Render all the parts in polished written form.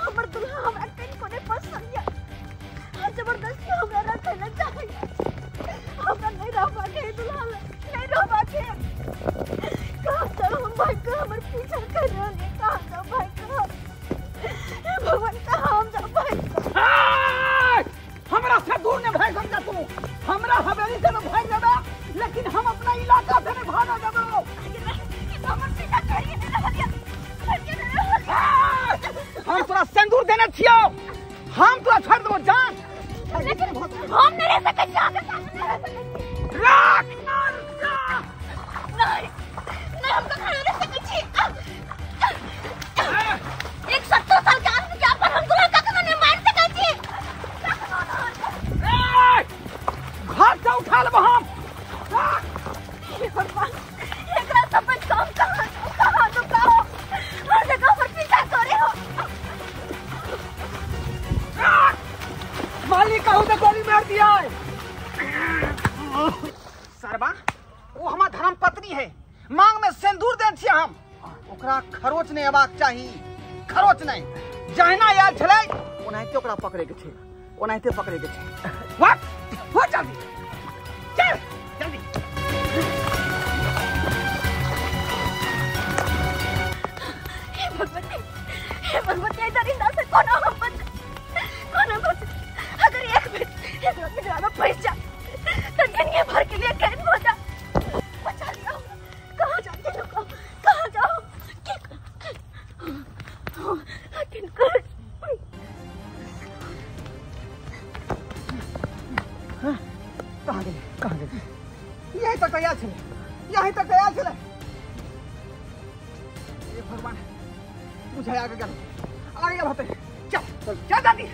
हमर दुल्हा हमरा कहीं कोने पसंद या जबरदस्ती हमरा रखना चाहिए। हमरा नहीं रह पाके दुल्हा नहीं रह पाके। कहाँ जाओ हम भाई को हमर पीछा कर रहे हैं। कहाँ जाओ भाई को भगवान कहाँ हम जाओ भाई को। हमरा से दूर ने भाई समझा तू। हमरा हवेली से तो भाई जाबे लेकिन हम अपना इलाका से नहीं भागा जाबे। हमर पीछा करिए नहीं रहलिए। हम तोरा सिंदूर देने छियो। हम तोरा छोड़ देबो जान। लेकिन हम नहीं रह सकते आगे सामने नहीं रह सकते। राख नहीं नहीं हम तो नहीं रह सकते छी। 170 साल के आदमी के अपन हम दूल्हा का नहीं मान सके छी। घर से उठा लेबो हम। हे भगवान एकरा सब पे काम कहां तो कहो हर जगह पर पीछा करे हो। मालिक कहू तो गोली मार दिया है। सरबा वो हमार धर्म पत्नी है। मांग में सिंदूर दे छियै हम। ओकरा खरोच नहीं हेबाक चाही। खरोच नहीं जहना याद छलै ओनाहिते ओकरा पकड़े के छै। ओनाहिते पकड़े के छै। व्हाट हो जल्दी चल जल्दी। हे भगवती दरिंदा से कोनो हम बच अगर एक मिनट ज्यादा फंस जा तो दुनिया भर के लिए कैद हो जा। बचा लिया कहाँ जाते हो कहाँ जाओ कहाँ गए यही तक तैयार छे। यही तक तैयार छे। ये भगवान मुझे आगे कर आगे बढ़ते चल चल चल दादी।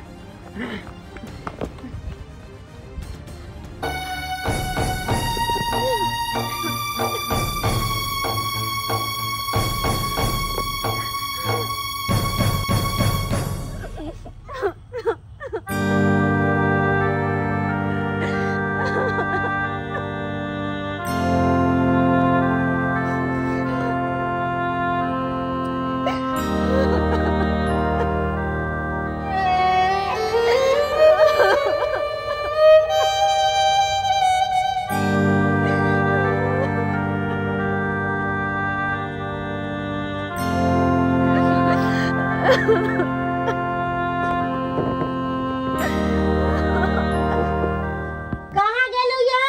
कहाँ गेलू यौ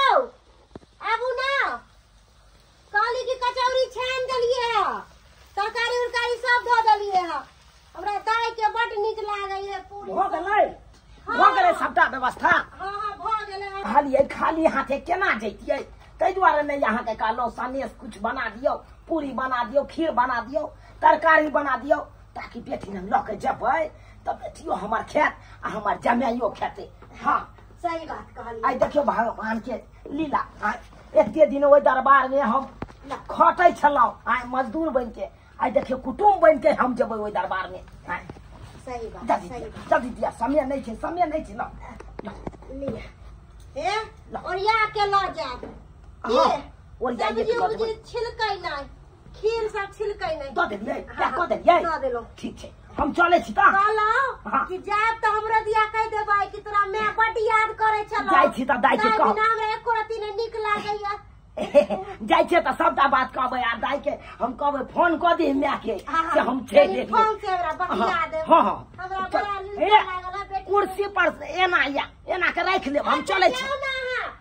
आबू ना काली की कचौरी छान देलिए है तरकारी उरकारी सब धो देलिए है। हमरा दाई के बड नीक लागे है पूरी हो गेलै सबटा व्यवस्था। हां भ गेलै। खाली हाथे केना जैतियै तै दुआरे नहीं यहाँ के कहलो सनेस कुछ बना दियो पूरी बना दियो खीर बना दियो तरकारी बना दियो ताकि बेटी ने लऽ के जेबै तब बेटियो हमर खेत आ हमर जमाइयो खेते। हाँ सही बात कहली। आई देखियो भगवान के लीला। एते दिन ओइ दरबार में हम खटै छलौ आई मजदूर बन के आई देखियो कुटुम बन के हम जेबै ओइ दरबार में। सही बात जल्दी दिया समय नहीं छे लो लिया ए ओरिया के ल जा। ओरिया के मुझे छिलकै नहीं खीर सब छिलकै नहीं दो देलियै क्या कह देलियै दो देलो ठीक छे हम चले छी त कहलो कि जाब त हमरा दिया कह देबै कि तोरा मैं बड याद करे छलो। जाय छी त दाई के कह बिना हमरा एको रति ने निक लागैया। जाय छे त सबटा बात कहबै आ दाई के हम कहबै फोन क दे मैया के से हम छे ले फोन से हमरा बतिया दे। हां हमरा बड़ा नीक लागला बेटी कुर्सी पर एना के राख लेब हम चले छी।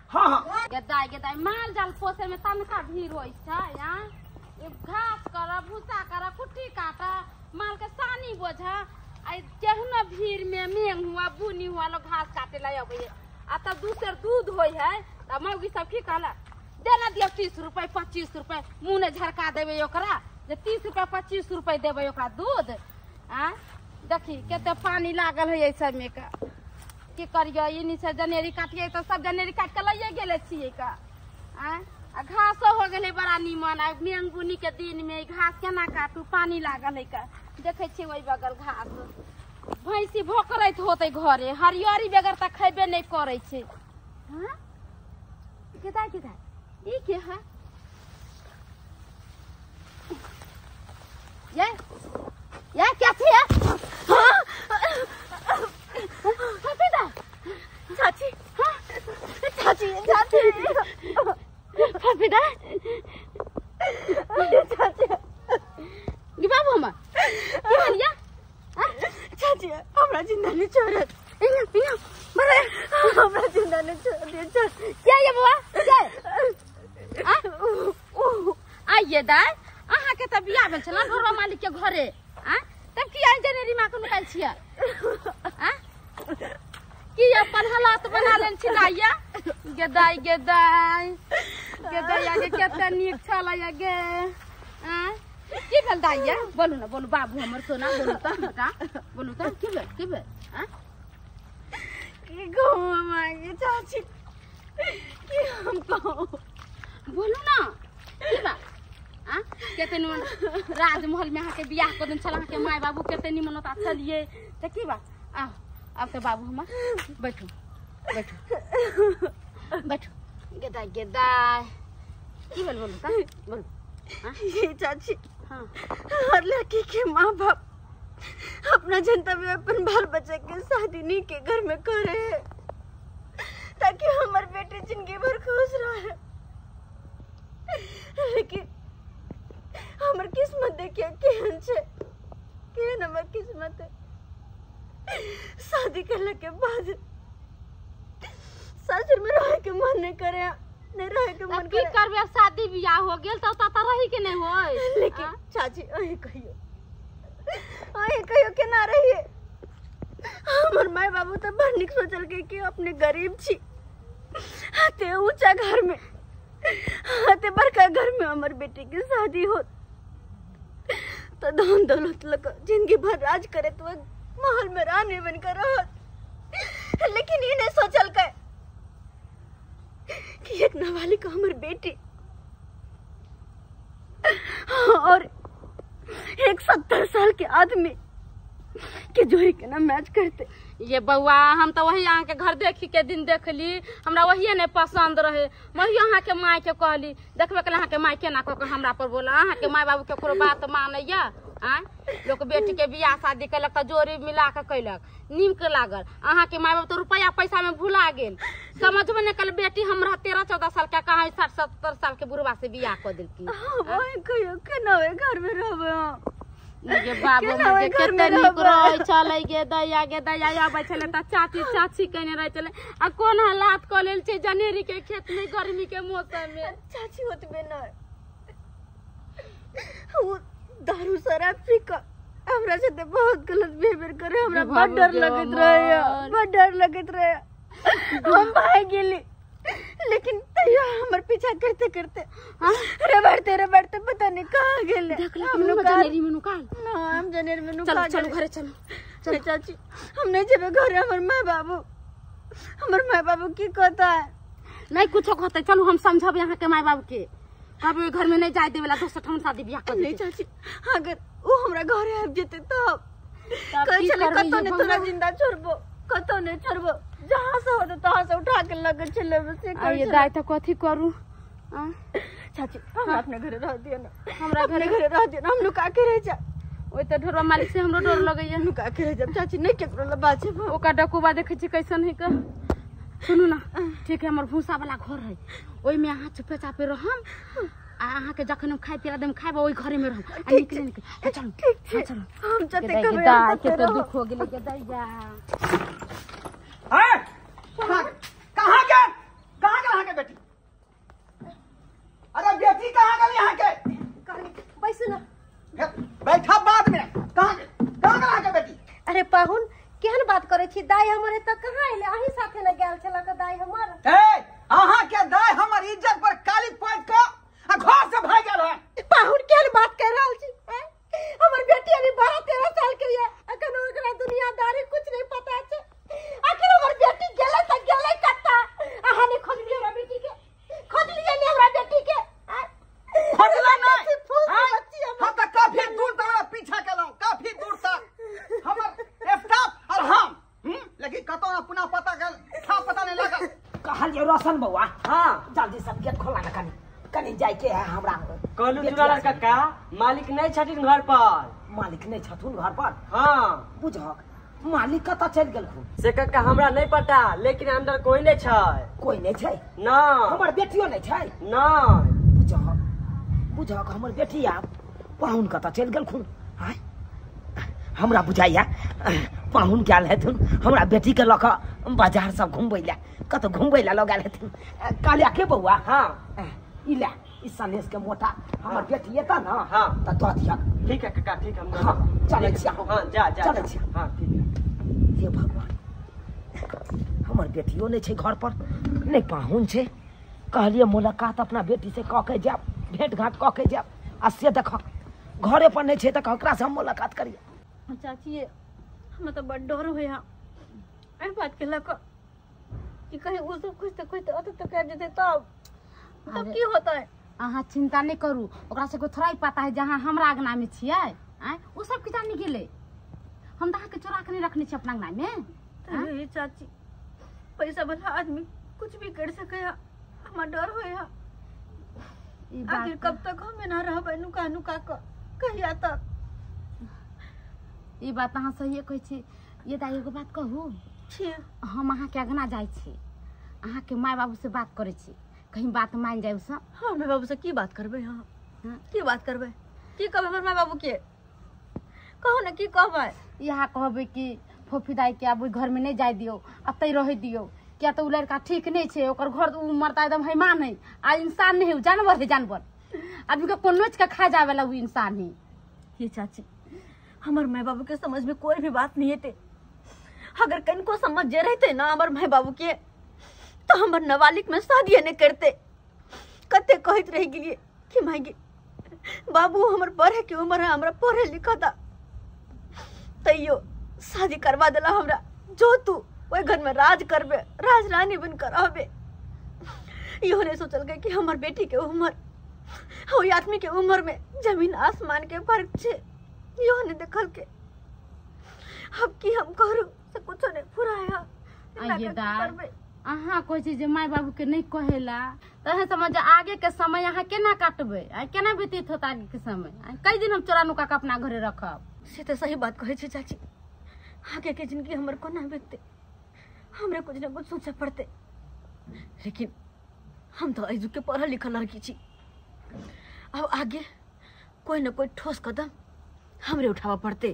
हां दाई माल जाल पोसे में तनका भीड़ होय छै। हां घास कर भूसा कर कुट्टी काट माल के सानी बोझा आई केहनो भीड़ में मेंग हुआ बुनी हुआ लोग घास काटे ला अबे आ त दूसर दूध होय है त मौगी सब की कहला देना दियो 30 रुपए 25 रुपए मुंह ने झरका देबे ओकरा जे 30 रुपए 25 रुपए देबे ओकरा दूध। आ देखी केते पानी लागल है ऐसे में का की करियो इनी से जनेरी काटिए तो सब जनेरी काट के लइए गेले छिए का। आ घासो हो गेले बड़ा नीमन आ मेंग बुनी के दिन में घास केना काटू पानी लागल है का देखे छी ओइ बगल घास भैंसी भोकरैत होते घरे हरियरी बगैर त खैबे नहीं करे छै। हां किदाई ई के है ये क्या भैया चाची हमरा जिंदा नहीं छोड़त हमरा जिंदा नहीं छोड़ क्या ये बुआ क्या आइए दाय अहाँ के त बियाह भेल छला घरवा मालिक के घरे तब की इंजीनियरिंग में को निकाल छिया की अपन हालात बना लेन छिलाइया गेदाई गेदाई गेदाई आगे केते नीक छला या गे की भेल दाइया बोलू ना बोलू बाबू हमर सोना बोलू त बेटा बोलू त की भेल की कहूँ मांगे चाची कि हम कहूँ बोलू ना की बात केते निमन राजमहल में के बियाह कर दिन छला के माय बाबू केते निमन त चलिए त की बात अब तो बाबू हमर बैठो बैठो बैठो गेदाई गेदाई की बोल बोलू त बोल ये चाची हर लड़की के माँ बाप अपना जनता में अपन बाल बच्चे के शादी नहीं के घर में करे ताकि हमार बेटे जिंदगी भर खुश रहे लेकिन हमार किस्मत देखिए केहन छे केहन हमार किस्मत है शादी करने के बाद ससुर में रहे के मन नहीं करे नहीं रहे के मन की करबे शादी बियाह हो गेल त रही के नहीं होय लेकिन चाची अही कहियो के ना रहिए हमर माय बाबू तो बड़ निक सोचल के कि अपने गरीब छी ते ऊंचा घर में ते बड़का घर में हमर बेटी की शादी हो तो धन दौलत लग जिंदगी भर राज करे तो महल में रानी बनकर रह लेकिन ये नहीं सोचल के कि एक नाबालिग हमर बेटी और एक 70 साल के आदमी के जोड़ी के ना मैच करते ये बउआ हम तो वही यहाँ के घर देखी के दिन देखली हमरा वही नहीं पसंद रहे वही यहाँ के माय के कहली देखबे के यहाँ के माय केना कह हमरा पर बोला अहाँ के माय बाबू के कोनो बात मानैया लोग बेटी के बियाह शादी कलक तो जोड़ी मिला के कैलक नीक लागल अहाँ के माय बाबू तो रुपया पैसा में भुला गेल समझ में नहीं कल बेटी हमरा 13-14 साल के कहा 60-70 साल के बुढ़वा से बियाह कर दिलकी घर में रहबे ये बाबू मुझे केते निक रहे चले गे दया आबै छले त चाची चाची कहने रहे चले आ कोन हालात क लेल छै जनेरी के खेत में गर्मी के मौसम में चाची होतबे न वो दारू शराब पी के हमरा से बहुत गलत बिहेवियर करे हमरा बड़ डर लगत रहे हम भाग गेली लेकिन तैयो हमर पीछा करते करते रबड़ते पता नहीं कहां गेले हम जनेरी में नुकाल हम जनेरी में नुकाल चलो घरे चलो चाची हम नहीं जेबे घरे हमर माय बाबू की कहता है नहीं कुछ कहते चलो हम समझब यहाँ के माय बाबू के कभी घर में नहीं जाए देवेला दोस्त ठन शादी बियाह कर नहीं चाची अगर वो हमरा घरे आब जेते तो कह चले कतो ने तोरा जिंदा छोड़बो कतो ने छोड़बो जहां से होते तहां से उठा के लगे चले बसे ये दाई तो कथी करू चाची हम अपने घरे रह दियो ना हमरा घरे रह दियो ना हम लोग का के रह जा ओइ त ढोरवा मालिक से हमरो डर लगैया हम का के रह जा चाची नहीं केकरो ल बाजे ओका डकुबा देखे छी कैसन है का सुनू ना ठीक है हमर भूसा वाला घर है ओइ में अहाँ चुपे चापे रहम अहाँ के जखन हम खाइ पिला देम खाइबो ओइ घरे में रहम आ निकले चलो ठीक चलो हम जते कबे के तो दुख हो गेले के दैया कहाँ के बेटी अरे बेटी कहाँ गई यहाँ के पैसे ना बैठा बाद में कहाँ के बेटी अरे पाहुन केहन बात करे छी दाई हमरे त कहां आइले अही साथे न गेल छला क दाई हमर अहाँ के दाई हमर इज्जत पर काली पॉइंट को घर से भाग गेल है पाहुन केहन बात कर रहल छी हमर बेटी अभी 12-13 साल के है अखन ओकरा दुनियादारी कुछ नहीं पता छै आखिर हमर बेटी गेले त गेले कत्ता अहाँ ने खोज लियो रे बेटी के खोज लियो ने हमरा बेटी के खोजला नहीं हम त काफी दूर तक पीछा केलौं काफी दूर तक हमर स्टाफ और हम लेकिन कतो ना पुनः पता गल था पता नहीं लगा कहलिए रोशन बउआ हां जल्दी सब गेट खोला ना कनी जाय के है हमरा कहलू जुगाड़ काका मालिक नहीं छथिन घर पर मालिक नहीं छथुन घर पर हां बुझक मालिक कता चल गेल खून से काका हमरा नहीं पता लेकिन अंदर कोई नहीं छै कोई नहीं छै ना हमर बेटियो नहीं छै ना बुझक हमर बेटी आप पाहुन कता चल गेल खून हाय हमरा बुझाइया पाहुन क्या हेथुन हमरा बेटी के लक बाजार सब घुमबै ला कत घुमबै ला लगाल हेथुन कालिया के बउआ हां इला इस सनेश के मोटा हमर बेटी एता ना हाँ। त तो दिया ठीक है काका ठीक है हम हाँ, चलै छी हाँ जा जा चलै छी हाँ ठीक है हे भगवान हमर बेटियो नहीं छे घर पर नहीं पाहुन छे कहलिए मुलाकात अपना बेटी से कह के जाब भेंट घाट कह के जाब आ से देख घरे पर नहीं छे त ककरा से हम मुलाकात करिए चाची हमें तो बड़ डर हो यहाँ एह बात के लक कि कहीं वो सब कुछ तो अत तक जते तब की होता है। अहाँ चिंता नहीं करू ओकरा से कोई थोड़ा ही पता है जहाँ हमरा अंगना में छिए आय वो सब के जानी गेले हम तो के चोरा के नहीं रखने छी अपना अंगना में ये चाची पैसा वाला आदमी कुछ भी कर सके हमार डर हो यहाँ आखिर कब तक हम ना रहबै नुका नुका क कहिया तक ये बात अहाँ सही कहै छी ये दाई एगो बात कहू छी हम अहाँ के अंगना जाय छी अहाँ के माय बाबू से बात करे छी कहीं बात मान जाए सब हाँ माय बाबू से की बात करबै हाँ की बात करबै की कहबै हमर माय बाबू के कहू ना की कहबै यहाँ कहबै कि फोफी दाई के आब घर में नहीं जाय दियो अतै रह दियो क्या तो उ लड़का ठीक नहीं छे ओकर घर मरता एकदम हैमान है आ इंसान नहीं है जानवर है जानवर आदमी के कोन नोच के खा जावे ला उ इंसान है। ये चाची हमार माय बाबू के समझ में कोई भी बात नहीं है अगर कहीं को समझ जे रहते ना हमार माय बाबू के तो हमार नाबालिग में शादी नहीं करते कते कहत रह गेलिए कि मांगे बाबू हमर पढ़े के उम्र है हमरा पढ़े लिखा था तैयो शादी करवा देला हमरा जो तू ओए घर में राज करबे राज रानी बन कर रहबे इहो नहीं सोचल गए कि हमार बेटी के उम्र ओई आदमी के उम्र में जमीन आसमान के फर्क छे इहो नहीं देखल के अब की हम करू से कुछ नहीं फुराया आइए दार अहाँ कोई चीज माय बाबू के नहीं कहेला तो समझ आगे के समय अहाँ केना काटबे केना व्यतीत होता आगे के समय कई दिन हम चोरा नुका के अपना घरे रखब से तो सही बात कहे छी चाची आगे के जिंदगी हमर कोना बीतते हमरे कुछ न कुछ सोचे पड़ते लेकिन हम तो आइजू के पढ़ल लिखल लड़की छी अब आगे कोई न कोई ठोस कदम हमरे उठावा पड़ते।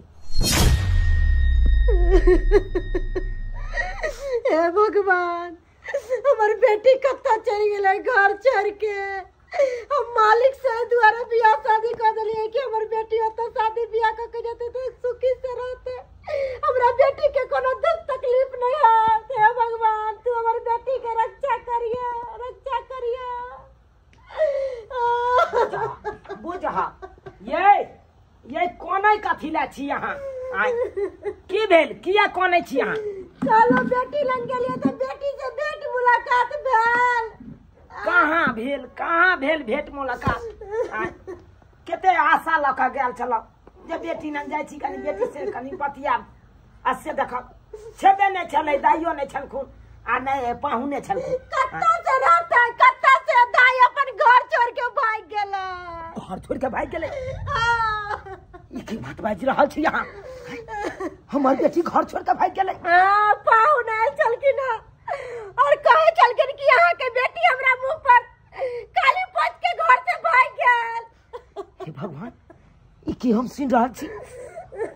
हे भगवान हमार बेटी कत्ता चली गेले घर छोड़ के हम मालिक से द्वारा बियाह शादी कर दिलिए कि हमार बेटी होता शादी बियाह करके जाते तो सुखी से रहते हमरा बेटी के कोनो दुख तकलीफ नहीं है। हे भगवान तू हमार बेटी के रक्षा करिए बुझा ये कोनै कथी ला छी यहाँ की भेल किया कोनै छी यहाँ चलो बेटी लंग गेलिए तो बेटी से भेंट मुलाकात भेल कहाँ भेल भेंट मुलाकात केते आशा लक गेल छल जे बेटी लंग जाय छी कनी बेटी से कनी बतिया असे देख छेबे नहीं छलै दाइयो नहीं छलखुन आ नहीं पाहुने छलखुन कत्ता से रहते कत्ता से दाई अपन घर छोड़ के भाग गेले घर छोड़ के भाग गेले ई की बात बाज रहल छी यहाँ हमर बेटी घर छोड़ के भाग गेले पाहुने चलकिन और कहे चलकिन कि यहाँ के बेटी हमरा मुंह पर काली पोत के घर से भाग गेल। हे भगवान ई की हम सुन रहल छी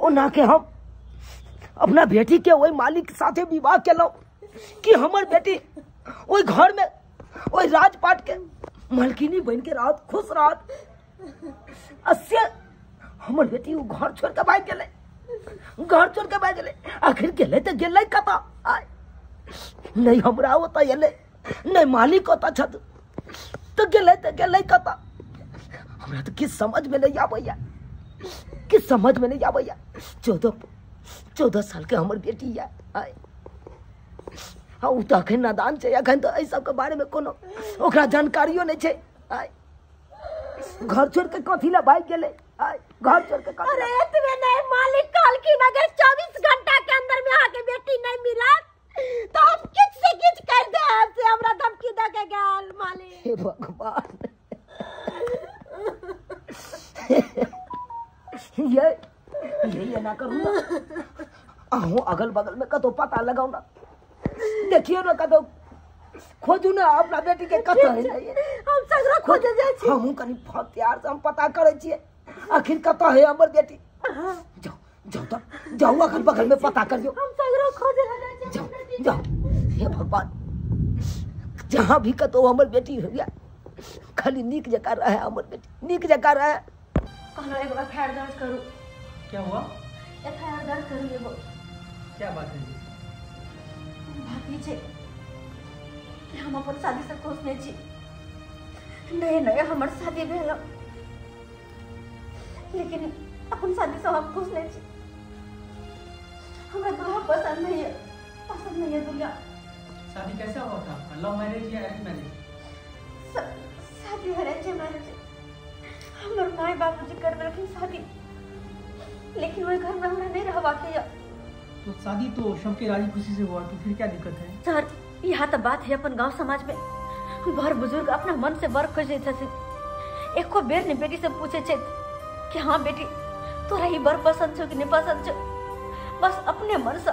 ओना के हम अपना बेटी के ओई मालिक के साथे विवाह केलौ कि हमर बेटी ओई घर में ओई राजपाट के मालकिनी बन के रहत खुश रहत अस्य हमर बेटी वो घर छोड़ के भाग गेले आखिर गेले तो गेले कता नहीं हमरा होता एले नहीं मालिक होता छत तो गेले कता हमरा तो किस समझ में नहीं आबैया 14 साल के हमर बेटी है हाँ उ तो अखन नादान छै अखन तो एहि सब के बारे में कोनो ओकरा जानकारियो नहीं छै घर छोड़ के कथी ला भाग गेले घर छोड़ के अरे इतने नहीं मालिक कहलखिन अगर 24 घंटा के अंदर में आके बेटी नहीं मिला तो हम किछ से किछ कर दे से हमरा धमकी दे के गेल मालिक। हे भगवान ये ना करू ना आहू अगल बगल में कतो पता लगाऊ ना देखियो ना कतो खोजू ना अपना बेटी के कतो है हम सगरा खोजे जाय छी हम कनी फत्यार से हम पता करे छिए आखिर कतो है हमर बेटी जाओ जाओ अगल बगल में पता कर दो। हम सगरो खोजे लगा जाओ जाओ। हे भगवान, जहाँ भी कतो हमर बेटी हो गया, खाली नीक जका रहे हमर बेटी, नीक जका रहे। कहलो एक बार एफआईआर दर्ज करू। क्या हुआ? एफआईआर दर्ज करू एगो। क्या बात है? बात ई छै कि हम अपन शादी से खुश नहीं छी। नए नए हमर शादी भेल, लेकिन अपन शादी से हम खुश नहीं छी। हमरा दुल्हा पसंद नहीं है दुल्हा। शादी कैसा हुआ था आपका? लव मैरिज या अरेंज मैरिज? शादी अरेंज मैरिज। हमर माय बाबूजी कर देलखिन शादी, लेकिन वही घर में हमरा नहीं रहबा के। तो शादी तो सबके राजी खुशी से हुआ, तो फिर क्या दिक्कत है? सर, यहाँ तो बात है अपन गांव समाज में बड़ बुजुर्ग अपना मन से बर खोजे छथिन। एको बेर ने बेटी से पूछे छे कि हाँ बेटी तोरा ही बर पसंद छो कि नहीं पसंद छो। बस अपने मन से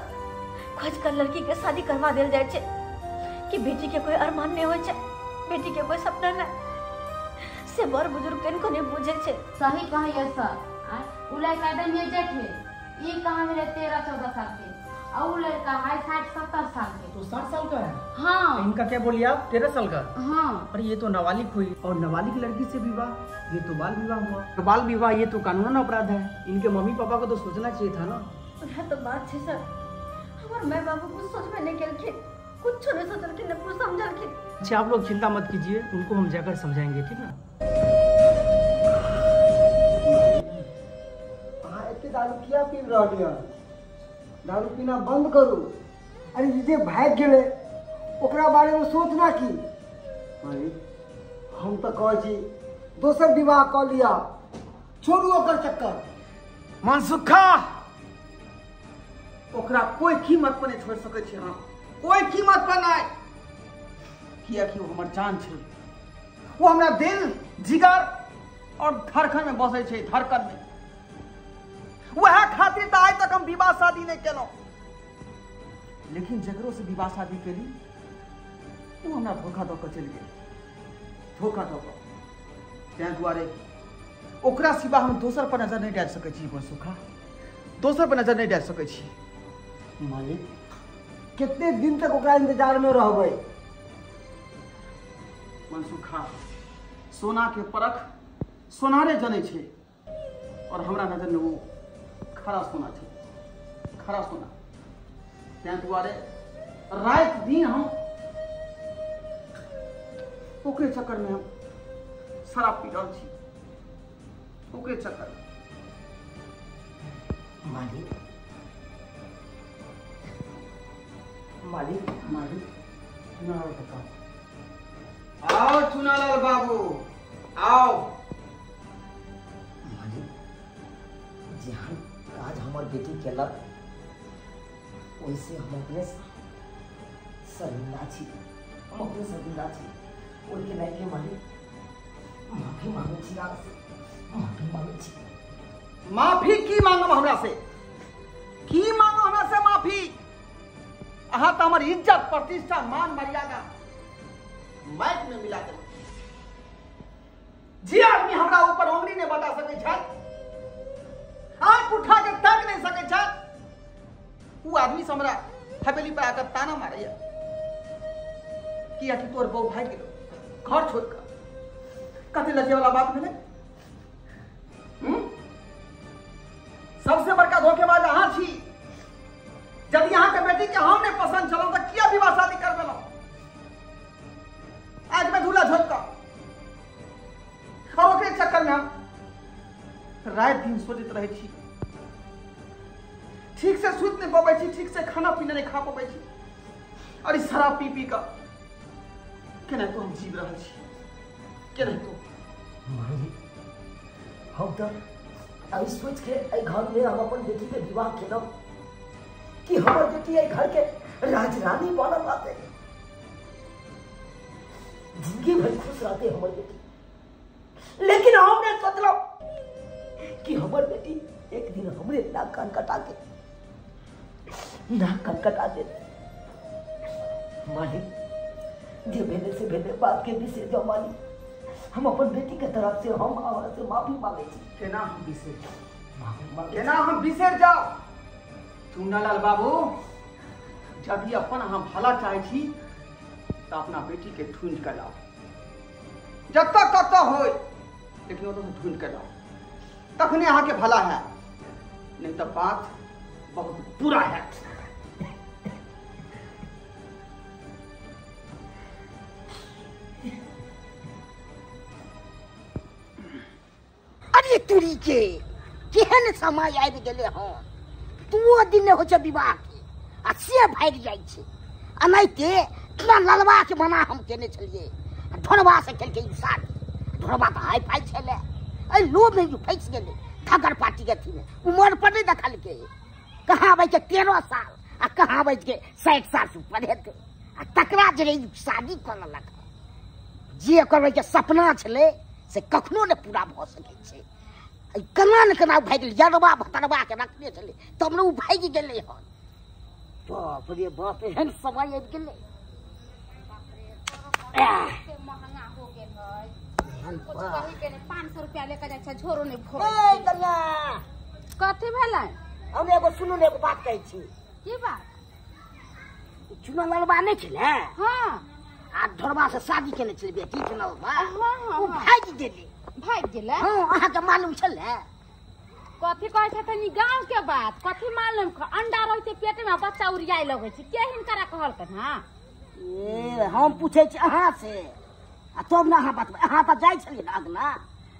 खोज कर लड़की के शादी करवा देल जाए छे कि बेटी के कोई अरमान नहीं होय छे, बेटी के कोई सपना नहीं। से बड़ बुजुर्ग किनको नहीं बुझे छे। सही कहिए सर। उ लड़का में जेठे ई कहाँ मेरे 13-14 साल के, और उ लड़का है 60-70 साल के। तो 60 साल का है? हाँ। इनका क्या बोलिए आप? 13 साल का? हाँ। पर ये तो नाबालिग हुई, और नाबालिग लड़की से विवाह, ये तो बाल विवाह हुआ। तो बाल विवाह ये तो कानूनन अपराध है। इनके मम्मी पापा को तो सोचना चाहिए था ना। यह तो बात है सर, हमारे माँ बाबू कुछ सोचबे नहीं केलखिन, कुछ नहीं सोचलखिन, न कुछ समझलखिन। अच्छा आप लोग चिंता मत कीजिए, उनको हम जाकर समझाएंगे, ठीक ना? दारू किया पी रही? दारू पीना बंद करू। अरे जे भाग गए ओकरा बारे में सोचना की। अरे हम तो कहे छी दोसर विवाह कर लिया, छोड़ू ओकर चक्कर। मनसुखा ओकरा कोई कीमत पर नहीं छोड़ सके छी हम, कोई कीमत पर नहीं। किया कि वो हमर जान छे, वो हमरा दिल जिगर और धड़कन में बसे छे, धड़कन में। वह खातिर तो आज तक हम विवाह शादी नहीं केलो, लेकिन जकरो से विवाह शादी केली वो हमरा धोखा दो के चल गए, धोखा दो के। तैं दुआरे ओकरा सिवा हम दोसर पर नजर नहीं डाल सके छी। मनसुखा दोसर पर नजर नहीं डाल सके छी। मालिक कितने दिन तक ओकरा इंतजार में रहबै? मनसुखा सोना के परख सोनारे जने छे, और हमरा नजर में वो खरा सोना छे, खरा सोना। तैं दुआरे रात दिन हम ओकरे चक्कर में हम शराब पी रहल छी, ओकरे चक्कर में। मालिक मालिक मालिक चुनालाल काका, आओ चुनालाल बाबू आओ। मालिक जहाँ आज हमार बेटी केलक वैसे हम अपने शर्मिंदा छी, हम अपने शर्मिंदा छी। ओके लायक मालिक माफी मांगे छी, आपसे माफी मांगे छी। माफी की मांगब हमरा से? की मांगब हमरा से माफी? अहाँ तो हमर इज्जत प्रतिष्ठा मान मर्यादा माइक में मिला देलक। जे आदमी हमरा ऊपर उंगली नहीं बता सके छै, आंख उठा के तक नहीं सके छै, वो आदमी से हमरा हवेली पर आकर ताना मारैया कि तोर बहू भाग गेलो घर छोड़ कर। कते लजे वाला बात भेलै? सबसे बड़का धोखेबाज अहाँ छी। यदि अहाँ के बेटी के हम नहीं पसंद छलौ तो किया विवाह शादी करबेलौ? आज में धूला झोंक कर और ओकरे चक्कर में हम रात दिन सोचते रहे छी, ठीक से सुत नहीं पाबै छी, ठीक से खाना पीना नहीं खा पाबै छी, और इस शराब पी पी कर केना तो हम जीव रहल छी, केना तो। हम तो आई सोच के आई घर में हम अपन बेटी के विवाह केलौ कि हमार बेटी आई घर के राजरानी बनल रहते, जिंदगी भर खुश रहते हमार बेटी। लेकिन हमने सोचलो कि हमार बेटी एक दिन हमरे नाक कान कटा के नाक कान कटा दे। मालिक जे भेले से भेले बात के विषय जो मालिक, हम अपन बेटी के तरफ से हम आवाज से माफी मांगे छी। केना हम बिसर जाओ? माफी मांगे केना हम बिसर जाओ? चुनालाल बाबू जब ये अपन अहाँ भला चाहे छी तो अपना बेटी के ढूंढ कर लाओ, जब तक कत हो लेकिन वो तो ढूंढ कर लाओ, तखने अहाँ के भला है, नहीं तो बात बहुत बुरा है। अरे तुरी के केहन समय आबि गेले हँ, दू दिन हो छै विवाह के आ से भागि जाइ छै। आ नहीं ते इतना ललवा के बना हम केने छलिए, ढोरबा से केलके ई शादी। ढोरबा तो हाई फाई छले, ए लोभ में फंस गेले ठगर पार्टी के थी में। उम्र पर नहीं देखल के, कहाँ बैठ के 13 साल आ कहाँ बैठ के 60 साल से ऊपर हेतै। आ तकरा जे शादी करलक, जे करबै के सपना छले से कखनो ने पूरा भ सकै छै। केना ने केना भागि गेलै, जरबा भतरबा के रखने छलै तब ने उ भागि गेलै हन। बाप रे बाप, एहन समय आबि गेलै। महंगा हो गेल है, कुछ कही के 500 रुपया लेके जाय छै, झोरो नहीं फोड़। ए कन्या, कथी भेलै? हम एगो सुनू ने, एगो बात कहै छी। की बात? चुना ललबा नहीं छलै, हाँ आ ढोरबा से शादी केने छलै बेटी चुना ललबा, हाँ उ भागि गेलै। भाग गेलै? हाँ, अहाँ के मालूम छलै? कथी कहै छथिन ई गाँव के बात, कथी मालूम? अंडा रहै छै पेट में, बच्चा उड़ियाए लगै छै, के हिनकरा कहलकन? हाँ ए हम पूछे छी अहाँ से, आ तब ने अहाँ बतबै। अहाँ तऽ जाइ छलियै ने अगना।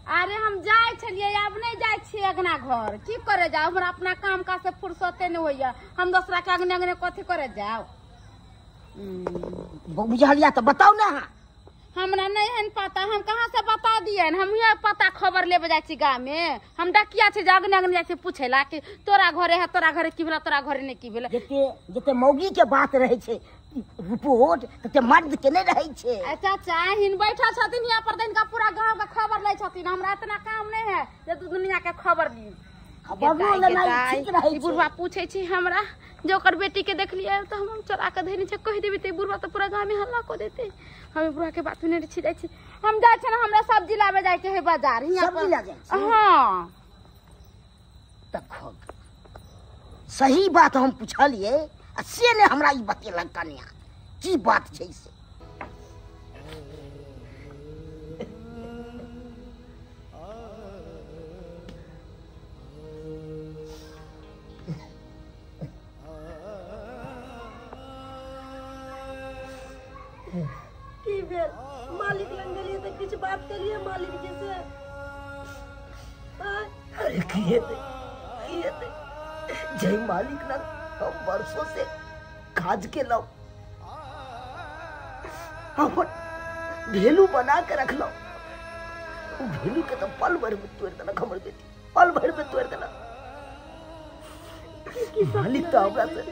अरे हम जाय छलियै, अब नहीं जाय छियै अगना घर। की करे जाओ, हमरा अपना काम काज से फुर्सते नहीं होइया, हम दूसरा के अगने अगने कथी करे जाओ? बुझलिया तो बताओ ना। अहाँ हमरा नहीं है पता, हम कहाँ से बता दिए? हम यहाँ पता खबर लेबे जाय छी गाँव में। हम डकिया छे अगने अगने जाय छी पूछेला कि तोरा घरे है, तोरा घरे की भेला, तोरा घरे नहीं की भेला। जते मौगी के बात रहे छे रिपोर्ट, तते मर्द के नहीं रहे छे। चाचा हिन बैठा छथिन यहाँ पर, इनका पूरा गाँव का खबर ले छथिन। हमरा इतना काम नहीं है जे तू दुनिया के खबर ली। बुढ़वा पूछे छी हमरा, जो कर बेटी के देख लिया तो हम चोरा के धैनी छे, कह देबे ते बुढ़वा तो पूरा गाँव में हल्ला को देते। हम बुढ़वा के बात नहीं छी जाय छी। हम जाय छे ना, हमरा सब्जी लावे जाय के है बाजार, यहाँ सब्जी ला जाय छी। हां देखो सही बात हम पूछलिए, आ से ने हमरा ई बतेलक कन्या की बात छै से। की भेल? मालिक लग गेलिए तो कुछ बात करिए मालिक जी से। अरे किए जय मालिक ना हम वर्षों से काज के लो, हम भेलू बना के रख लो। भेलू के तो पल भर में तोड़ देना, हमर बेटी पल भर में तोड़ देना। मालिक तो हमरा से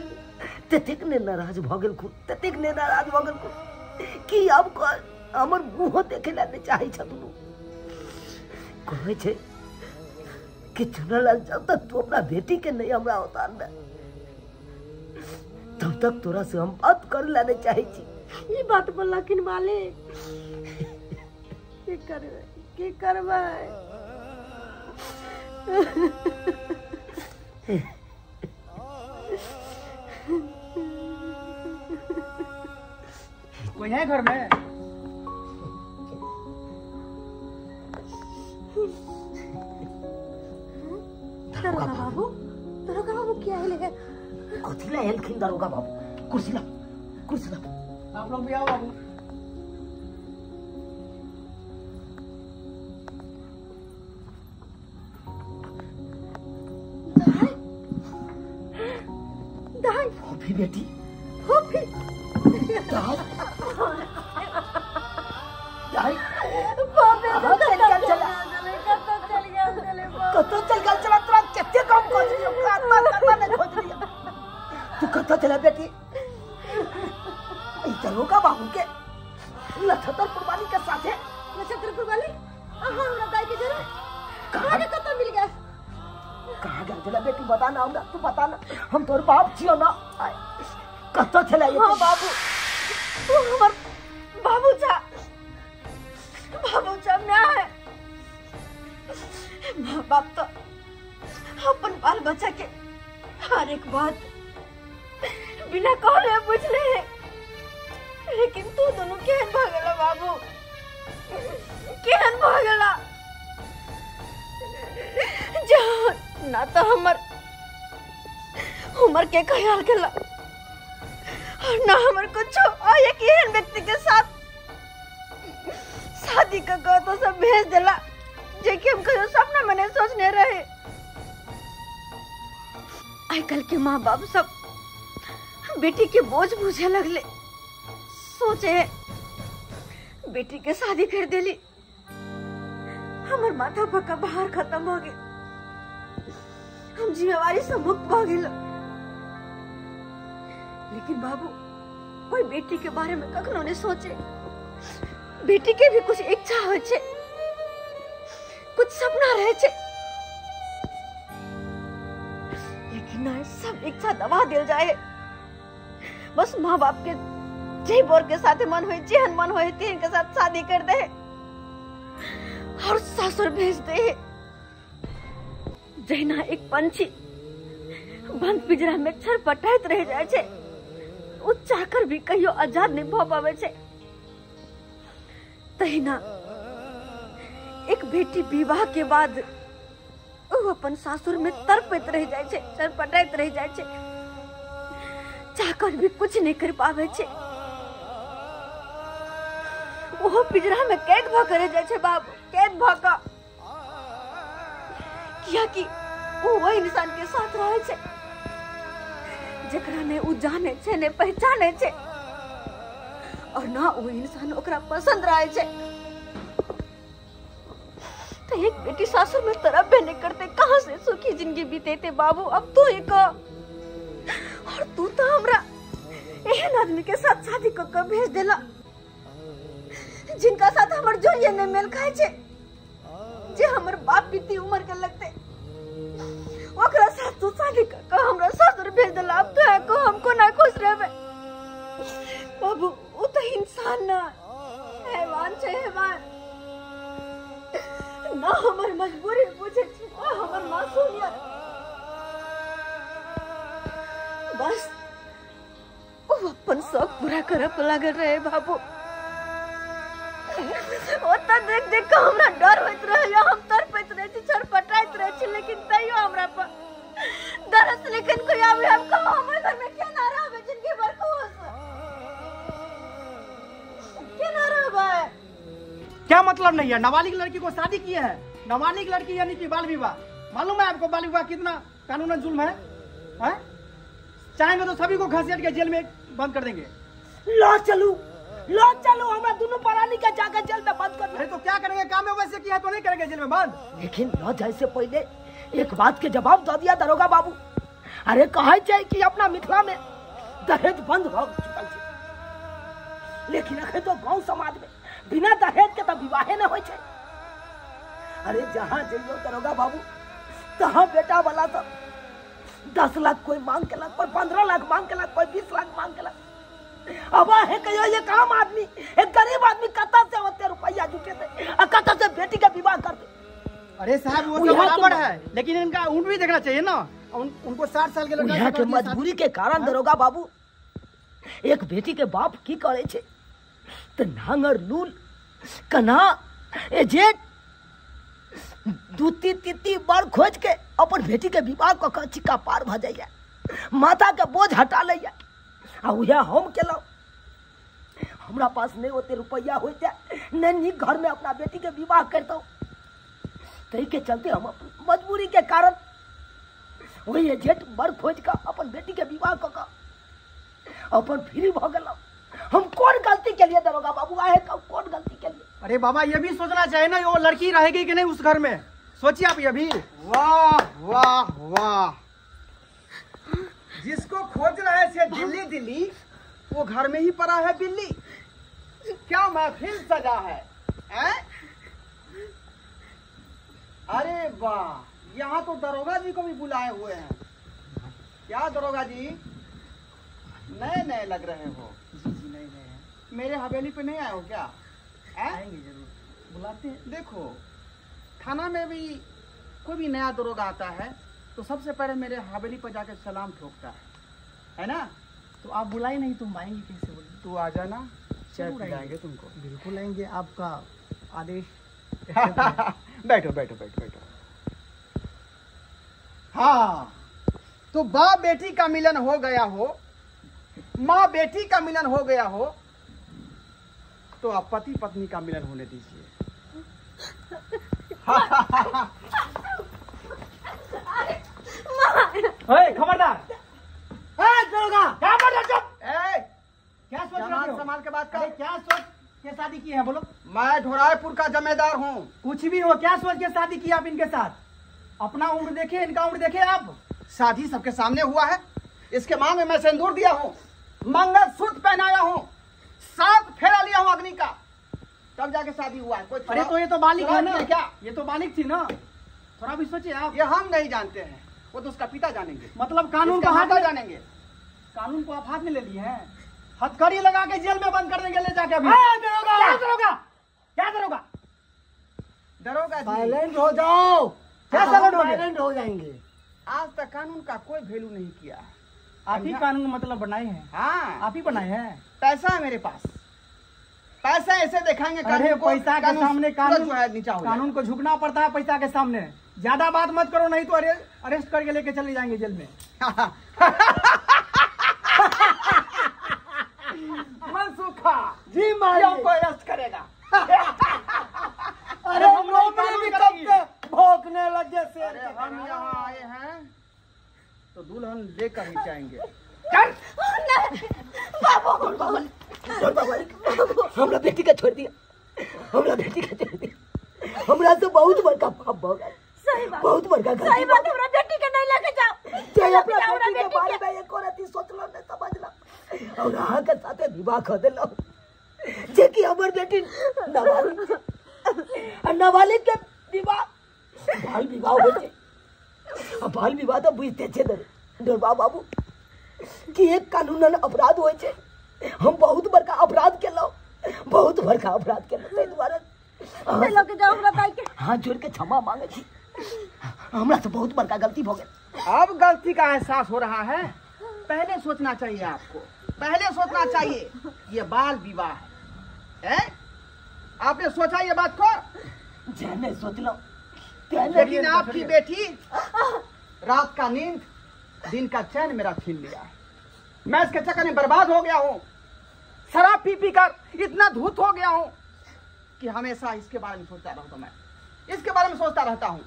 ततेक ने नाराज भ गेल खुद, ततेक ने नाराज भ गेल खुद कि अब हमर मुँह देखे ला नहीं चाहे छथुन। कहे छे कि चुनालाल जब तक तू अपना बेटी के नहीं हमरा उतार दे, तब तक तोरा से हम बात कर लेने चाहे छी। ये बात बोला किन मालिक? की करबै? कोई है घर में? दरोगा बाबू क्या है? कथी ला एलखिन दरोगा बाबू? कुर्सी ला। आप लोग भी आओ बाबू। दाई फोफी बेटी, फोफी दाई कतो चल गया चला, तोरा केते काम कर दियो, काता ने खोज लिया। तू कतो चला बेटी? ई दरोगा बाबू के नक्षत्रपुर वाली के साथे। नक्षत्रपुर वाली? हमरा दाई के जरा कहां के कतो मिल गया? कहां गया चला बेटी? बता ना हमरा, तू बता ना, हम तोर बाप छियो ना। कतो चला ये? हां बाबू, तू हमर बाबू छा ना है। माँ बाप तो अपन बाल बच्चा के हर एक बात बिना कहले बुझले, लेकिन तू दोनों केहन भागला बाबू, केहन भागला। जा ना तो हमर उम्र के ख्याल केला और ना हमर कुछ एक एहन व्यक्ति के साथ शादी का तो सब भेज देला जे कि हम कहियो सपना में नहीं सोचने रहे। आजकल के माँ बाप सब बेटी के बोझ बुझे लगले, सोचे बेटी के शादी कर देली, हमर माथा पक्का बाहर खत्म हो गए, हम जिम्मेवारी से मुक्त हो गए। लेकिन बाबू कोई बेटी के बारे में कखनो नहीं सोचे। बेटी के भी कुछ इच्छा हो छे, कुछ सपना रहे छे, लेकिन ना सब इच्छा दबा दिल जाए। बस माँ बाप के जे बोर के साथ मन हुई, जेहन मन हुई तेहन के साथ शादी कर दे और ससुर भेज दे। जहिना एक पंछी बंद पिंजरा में छरपटाइत रह जाए छे, वो चाहकर भी कहियो आजाद नहीं भ पावे छे। तहिना एक बेटी विवाह के बाद वो अपन सासुर में तड़पैत रह जाए छे, छरपटाइत रह जाए छे, चाहकर भी कुछ नहीं कर पावे छे। वो पिंजरा में कैद भ रह जाए छे बाबू, कैद भ क, किया कि वो इंसान के साथ रहे छे जेकरा ने उ जाने छे, ने पहचाने छे, और ना वो इंसान ओकरा पसंद रहे छे। तो एक बेटी सासुर में तरफ भी नहीं करते, कहां से सुखी जिंदगी बीतेते बाबू। अब तू ही कह, और तू तो हमरा एहन आदमी के साथ शादी कर भेज देला जिनका साथ हमर जोड़िए ने मेल खाए छे, जे हमर बाप बीती उम्र के लगते, ओकरा साथ तू शादी कर हमरा ससुर भेज देला। अब तो है को हमको ना खुश रहबे बाबू। वो तो इंसान ना हैवान छे, हैवान ना हमर मजबूरी पूछे छे, हमर मासूमियत। बस वो अपन शौक पूरा करब लागल रहे बाबू। ओता देख देख के हमरा डर होइत रहे, हम तड़पैत रहे छी, छरपटाइत रहे छी, लेकिन तैयो हमरा पर दरस लेकिन कोई आवे। हम कहो हमर घर में क्या ना रहबे जिंदगी भर खुश, क्या ना रहबे। क्या मतलब नहीं है? नाबालिग लड़की को शादी की है, नाबालिग लड़की यानी कि बाल विवाह। मालूम है आपको बाल विवाह कितना कानूनन जुल्म है? चाहेंगे तो सभी को घसीट के जेल में बंद कर देंगे। लो चलू हमरा दोनों परानी के जाकर जेल में बंद कर दो। अरे तो क्या करेंगे? काम में वैसे किया तो नहीं करेंगे जेल में बंद। लेकिन न जाए से पहले एक बात के जवाब दे दिया दरोगा बाबू। अरे कहे जाए कि अपना मिथिला में दहेज बंद हो चुकल छे, लेकिन अखे तो गांव समाज में बिना दहेज के तो विवाहे न होय छे। अरे जहाँ जइयो दरोगा बाबू, तहाँ बेटा वाला सब 10 लाख कोई मांग के लाख, कोई 15 लाख मांग के लाख, कोई 20 लाख मांग के लाख। अब है कहियो ये काम आदमी, एक गरीब आदमी कत्ता से होते रुपया जुटे थे, कत्ता से बेटी का विवाह कर दे। अरे साहब वो सब बराबर है, लेकिन इनका ऊँट भी देखना चाहिए ना। उनको 60 साल के लड़का के मजबूरी के कारण दरोगा बाबू एक बेटी के बाप की करे छे तो नांगर लूल कना एजेट दूती तीती बार खोज के अपन बेटी के विवाह क चिक्का पार भ जाइए, माथा के बोझ हटा लइया। आ उहे हम केलो, हमरा पास नहीं होते रुपया होते नहीं नीक घर में अपना बेटी के विवाह करता। तई के चलते हम मजबूरी के कारण वही एजेंट बड़ खोज का अपन बेटी के विवाह क अपन फ्री भ गेलो। हम कौन गलती के लिए दरोगा बाबू आए, कौन गलती के लिए? अरे बाबा ये भी सोचना चाहिए ना, वो लड़की रहेगी कि नहीं उस घर में, सोचिए आप ये भी। वाह वाह वाह, जिसको खोज रहे थे दिल्ली दिल्ली, वो घर में ही पड़ा है बिल्ली। क्या महफिल सजा है, हैं? अरे वाह, यहाँ तो दरोगा जी को भी बुलाए हुए हैं। क्या दरोगा जी, नए नए लग रहे हो? जी नए नए हैं। मेरे हवेली पे नहीं आए हो क्या? आएंगे जरूर, बुलाते हैं। देखो, थाना में भी कोई भी नया दरोगा आता है तो सबसे पहले मेरे हवेली पर जाकर सलाम ठोकता है ना? तो आप बुलाए नहीं तो हम आएंगे कैसे बोलिए? तू आ जाना, चाय जरूर पिलाएंगे तुमको। बिल्कुल आएंगे, आपका आदेश। बैठो बैठो बैठो बैठो। हाँ, तो बाप बेटी का मिलन हो गया हो, माँ बेटी का मिलन हो गया हो, तो आप पति पत्नी का मिलन होने दीजिए। खबरदार, क्या सोच रहे हो? संभाल के बात अरे कर। क्या सोच के शादी की है बोलो? मैं ढोरायपुर का जमींदार हूँ। कुछ भी हो, क्या सोच के शादी की आप इनके साथ? अपना उम्र देखे, इनका उम्र देखे आप। शादी सबके सामने हुआ है। इसके मांग में मैं सिंदूर दिया हूँ, मंगलसूत्र पहनाया हूँ, 7 फेरा लिया हूँ अग्नि का, तब जाके शादी हुआ है। कोई अरे तो ये तो बालिक है ना? क्या ये तो बालिक थी ना, थोड़ा भी सोचिए आप। ये हम नहीं जानते हैं, वो तो उसका पिता जानेंगे। मतलब कानून इसका को हाथ माता में जानेंगे। कानून को आप हाथ में ले लिए हैं, हथकड़ी लगा के जेल में बंद कर देंगे ले जाके। अभी दरोगा! क्या दरोगा? क्या दरोगा? दरोगा जी, साइलेंट हो जाओ। क्या साइलेंट हो गए? साइलेंट हो जाएंगे। आज तक कानून का कोई वैल्यू नहीं किया। आप ही कानून मतलब बनाए हैं, हाँ, आप ही बनाए हैं। पैसा है मेरे पास, पैसा ऐसे दिखाएंगे अरे कानून को, पैसा के सामने कानून जो है नीचा हो जाए। कानून को झुकना पड़ता है पैसा के सामने। ज्यादा बात मत करो, नहीं तो अरेस्ट करके लेके चले जाएंगे जेल में। मनसुखा जी हमको अरेस्ट करेगा। अरे हम लोग भी कब से भौंकने लगे से। अरे हम यहाँ आए हैं तो दुल्हन लेकर ही जाएंगे। हमरा बेटी का छोड़ दिया, हमरा बेटी का छोड़ दिया। हमरा से बहुत बड़का पाप हो गया। सही बात, बहुत बड़का गलती। सही बात। हमरा बेटी के नहीं लेके जाओ। जे अपना बेटी के बारे में एक औरत सोचलो न समझलो और अहाँ के साथे विवाह कर देलो, जे कि हमर बेटी नाबालिग और नाबालिग के विवाह बाल विवाह होय छै। अब बाल विवाह तो बुझते छे डरबा बाबू कि एक कानूनन अपराध होय छै। हम बहुत बड़का अपराध केलो, बहुत बड़का अपराध केलो। तै दुआरे ले लेके जाओ हमरा भाई के। हाथ जोड़ के क्षमा मांगे छी, हमरा से बहुत बड़का गलती हो गई। अब गलती का एहसास हो रहा है। पहले सोचना चाहिए आपको, पहले सोचना चाहिए। ये बाल विवाह है, आपने सोचा ये बात को? जैने सोच लो लेकिन आपकी बेटी रात का नींद, दिन का चैन मेरा छीन लिया है। मैं इसके चक्कर में बर्बाद हो गया हूँ। शराब पी पी कर इतना धूत हो गया हूँ कि हमेशा इसके बारे में सोचता रहता हूँ। मैं इसके बारे में सोचता रहता हूँ।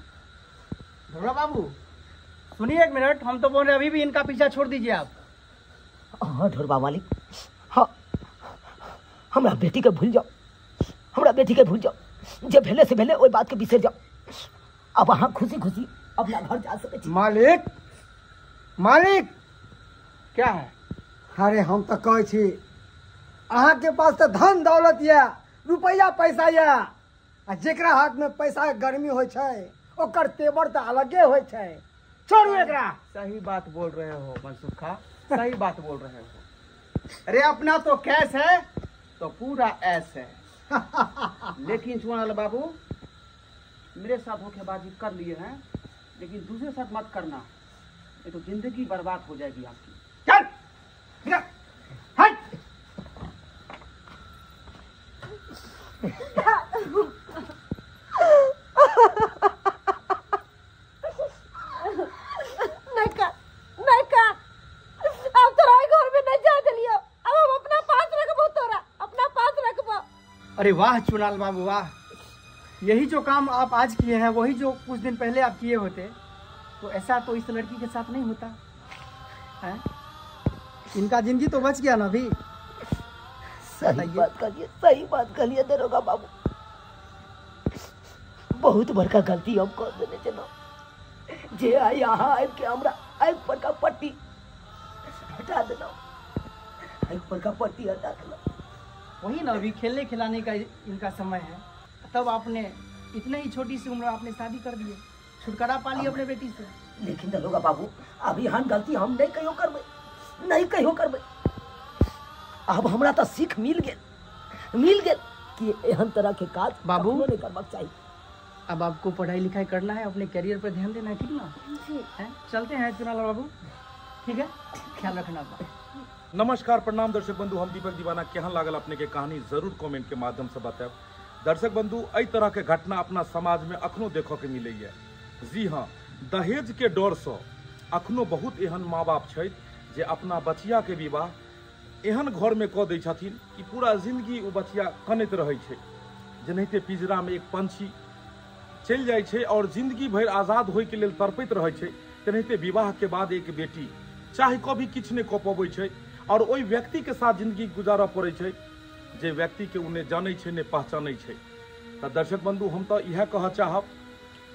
ढोला बाबू सुनिए एक मिनट, हम तो बोल रहे अभी भी इनका पीछा छोड़ दीजिए आप। हाँ ढोरबा मालिक, हाँ हमरा बेटी के भूल जाओ, हमरा बेटी के भूल जाओ। जे भेले से भेले ओई बात के बिसर जाओ। अब अहाँ खुशी खुशी अपना घर जा सके छी। मालिक, मालिक, क्या है? अरे हम तो कहे छी अहाँ के पास तो धन दौलत या रुपया पैसा या, आ जेकरा हाथ में पैसा के गर्मी होय छै ओकर तेवर तो अलगे होय छै। छोड़ू एकरा। सही बात बोल रहे हो मनसुखा, सही बात बोल रहे हो। अरे अपना तो कैश है तो पूरा ऐस है। लेकिन सुन बाबू, मेरे साथ धोखेबाजी कर लिए हैं, लेकिन दूसरे साथ मत करना, ये तो जिंदगी बर्बाद हो जाएगी आपकी। चल इधर, हट। अब तोरा घर में नहीं जा दिलियो। अब हम अपना पास रखबो, तोरा अपना पास रखबो। अरे वाह चुनाल बाबू वाह, यही जो काम आप आज किए हैं वही जो कुछ दिन पहले आप किए होते तो ऐसा तो इस लड़की के साथ नहीं होता है। इनका जिंदगी तो बच गया ना अभी। सही बात करिए, सही बात करिए दरोगा बाबू। बहुत बड़का गलती हम कर देने चलो। जे यहाँ आए के हमरा आँख पर का पट्टी हटा देना, आँख पर का पट्टी हटा देना। वही ना, अभी खेलने खिलाने का इनका समय है, तब आपने इतने ही छोटी सी उम्र आपने शादी कर दिए, छुटकारा पा लिया अपने बेटी से। लेकिन दरोगा बाबू अब यहाँ गलती हम नहीं कहियो करबे, नहीं कहियो करबे। अब हमरा तो सीख मिल गेल कि एहन तरह के काज बाबू नहीं करबाक चाहिए। अब आपको पढ़ाई लिखाई करना है, अपने करियर पर ध्यान देना है, ठीक ना? चलते हैं चुनाल बाबू, ठीक है, ख्याल रखना अपना। नमस्कार प्रणाम दर्शक बंधु, हम दीपक दीवाना केहन लागल अपने के कहानी जरूर कमेंट के माध्यम से बताएब। दर्शक बंधु, एहि तरह के घटना अपना समाज में अखनो देखो के मिले। जी हाँ, दहेज के डर से अखनो बहुत एहन माँ बाप छथि जे अपना बचिया के विवाह एहन घर में कऽ दै छथिन कि पूरा जिंदगी ओ बचिया कनैत रहै छै। जेनाहिते पिंजरा में एक पंछी चलि जाइ छै और जिंदगी भरि आजाद होय के लेल तड़पैत रहै छै, तेनाहिते विवाह के बाद एक बेटी चाहे कभी किछु नहि कऽ पबै छै और ओहि व्यक्ति के साथ जिंदगी गुजारऽ पड़ै छै जे व्यक्ति के उन्हें जानै छै ने पहचानै छै। तऽ दर्शक बंधु, हम तो इएह कहऽ चाहब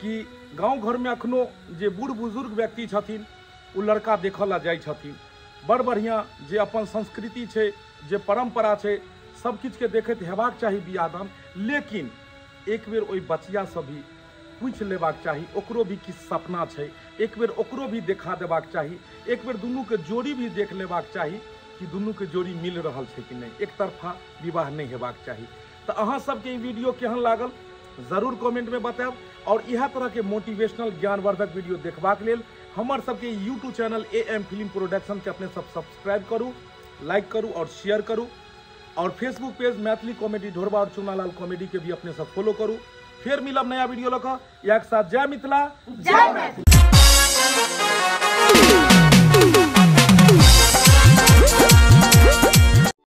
कि गाँव घर में अखनो जे बूढ़ बुजुर्ग व्यक्ति छथिन ओ लड़का देखऽ ला जाइ छथिन, बड़ बढ़िया जे अपन संस्कृति छै, जे परंपरा छै, सब किछु के देखैत हेबाक चाही बियाह दान। लेकिन एक बेर ओहि बचिया से भी पूछि लेबाक चाही, ओकरो भी किछु सपना छै, एक बेर ओकरो भी देखा देबाक चाही, एक बेर दुनू के जोड़ी भी देख लेबाक चाही कि दुनू के जोड़ी मिल रहल छै कि नहीं, एक तरफा विवाह नहीं हेबाक चाही। तो अहाँ सबके ई वीडियो केहन लागल जरूर कमेंट में बताएब और इएह तरह के मोटिवेशनल ज्ञानवर्धक वीडियो देखबाक लेल हमर सबके YouTube channel AM film production के अपने सब सब्सक्राइब करू, लाइक करू और शेयर करू और फेसबुक पेज मैथिली कॉमेडी ढोरबा और चुनालाल कॉमेडी के भी अपने सब फॉलो करू। फिर मिलब नया वीडियो लऽ कऽ, एक साथ जय मिथिला जय मैथिली।